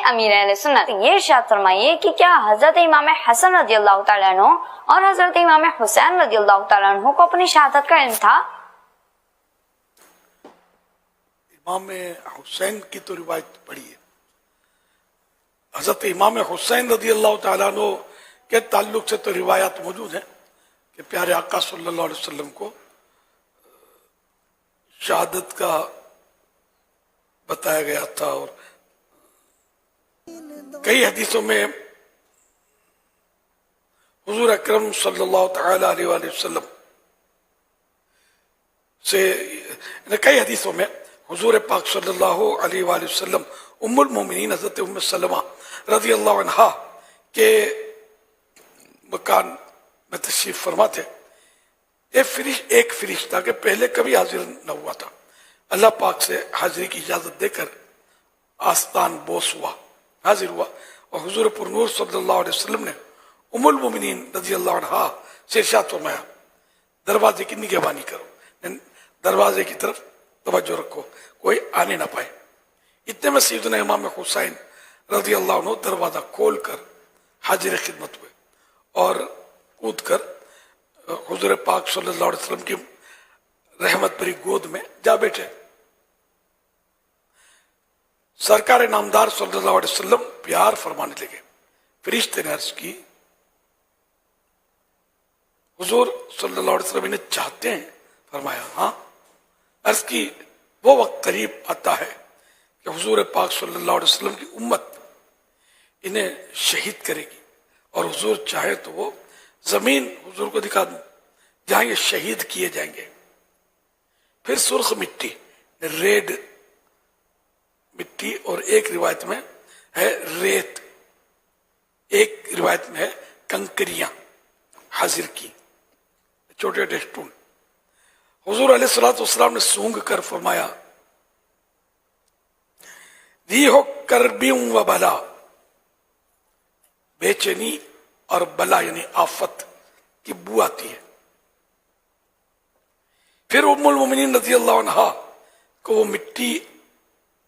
अमीर अहले सुन्नत ये इरशाद फरमाइए कि क्या हजरत इमाम हसन रज़ियल्लाहु तआला अन्हु और हजरत इमाम हुसैन रज़ियल्लाहु तआला अन्हु को अपनी शहादत का इल्म था? इमाम हुसैन की तो रिवायत पढ़ी है। हजरत इमाम हुसैन रज़ियल्लाहु तआला अन्हु के ताल्लुक से तो रिवायत मौजूद है कि प्यारे आका सल्लल्लाहु अलैहि वसल्लम को शहादत का बताया गया था और कई हदीसों में हुजूर अकरम सल्लल्लाहु तआला अलैहि वसल्लम से कई हदीसों में हुजूर पाक सल्लल्लाहु अलैहि वसल्लम उम्मुल मोमिनीन हज़रत उम्मे सलमा रज़ियल्लाहु अन्हा के मकान में तशरीफ फरमा थे। एक फरिश्ता के पहले कभी हाजिर न हुआ था, अल्लाह पाक से हाजिरी की इजाजत देकर आस्तान बोस हुआ, हाजिर हुआ और हुजूर पुरनूर सल्लल्लाहु अलैहि वसल्लम ने उम्मुल मोमिनीन रज़ियल्लाहु अन्हा से इरशाद फरमाया, दरवाजे की निगहबानी करो, दरवाजे की तरफ तवज्जो रखो, कोई आने ना पाए। इतने में सैयदना इमाम हुसैन रज़ियल्लाहु अन्हु दरवाजा खोलकर हाजिर खिदमत हुए और कूद कर हुजूर पाक सल्लल्लाहु अलैहि वसल्लम की रहमत भरी गोद में जा बैठे। सरकार नामदार सल्लल्लाहु अलैहि वसल्लम प्यार फरमाने लगे। फरिश्ते ने अर्ज की, हुजूर सल्लल्लाहु अलैहि वसल्लम इन्हें चाहते हैं? फरमाया हाँ। अर्ज की, वो वक्त करीब आता है कि हुजूर पाक सल्लल्लाहु अलैहि वसल्लम की उम्मत इन्हें शहीद करेगी और हुजूर चाहे तो वो जमीन हुजूर को दिखा दूं जहां ये शहीद किए जाएंगे। फिर सुर्ख मिट्टी, रेड मिट्टी, और एक रिवायत में है रेत, एक रिवायत में है कंकरियां हाजिर की, छोटे छोटे स्टून। हुजूर अलैहिस्सलातु वस्सलाम ने सूंघ कर फरमाया, रीहो करबियों व बला, बेचैनी और बला यानी आफत की बू आती है। फिर उम्मुल मोमिनीन रज़ियल्लाहु अन्हा को वो मिट्टी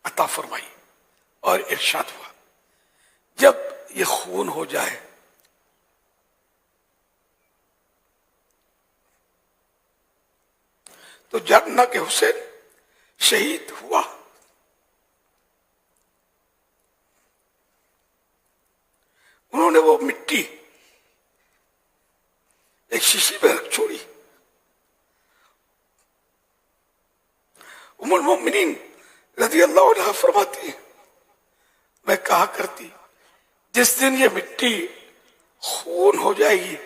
अता फरमाई और इरशाद हुआ, जब ये खून हो जाए तो जानना कि हुसैन शहीद हुआ। उन्होंने वो मिट्टी एक शीशी में रख छोड़ी। उम्मुल मोमिनीन रज़ियल्लाहु अन्हा फरमाती है, मैं कहा करती, जिस दिन ये मिट्टी खून हो जाएगी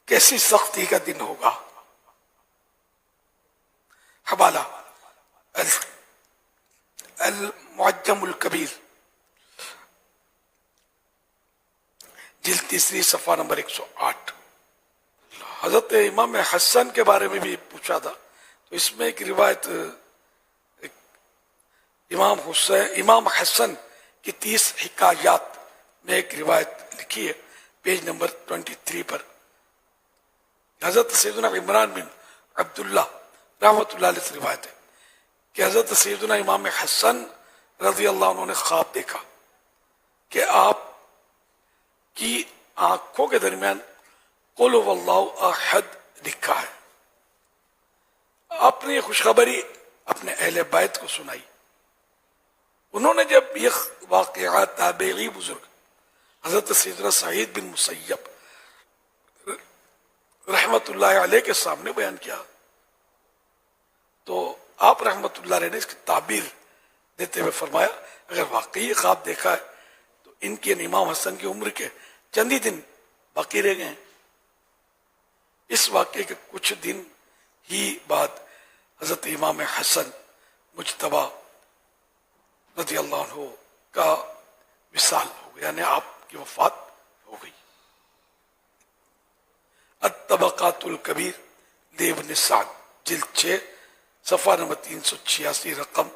कैसी सख्ती का दिन होगा। हवाला अल मुअज्जमुल कबीर, जिल्द 3 सफ़ा नंबर 108। हजरत इमाम हसन के बारे में भी पूछा था, तो इसमें एक रिवायत इमाम हसन की 30 हिकायात में एक रिवायत लिखी है, पेज नंबर 23 पर। हजरत सैयदना इमरान बिन अब्दुल्ला रहमतुल्लाह अलैह से रिवायत है कि हजरत सैयदना इमाम हसन रज़ियल्लाहु अन्हु ने ख्वाब देखा कि आप की आंखों के दरमियान कुल हुवल्लाहु अहद लिखा है। आपने ये खुशखबरी अपने अहले बैत को सुनाई। उन्होंने जब यह वाक़या ताबेई बुजुर्ग हजरत सैयदना सईद बिन मुसय्यब रहमतुल्लाह अलैह के सामने बयान किया, तो आप रहमतुल्लाह अलैह ने इसकी ताबीर देते हुए फरमाया, अगर वाकई ख्वाब देखा है तो इनके इमाम हसन की उम्र के चंद ही दिन बाकी रह गए। इस वाक़े के कुछ दिन ही बाद हजरत इमाम हसन मुज्तबा रज़ियल्लाहु अन्हु का विसाल हो गया, यानी आपकी वफात हो गई। अत-तबक़ातुल कबीर देव निसान, जिल्द 6 सफ़ा नंबर 386, रकम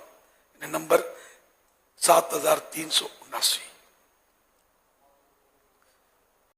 नंबर 7379।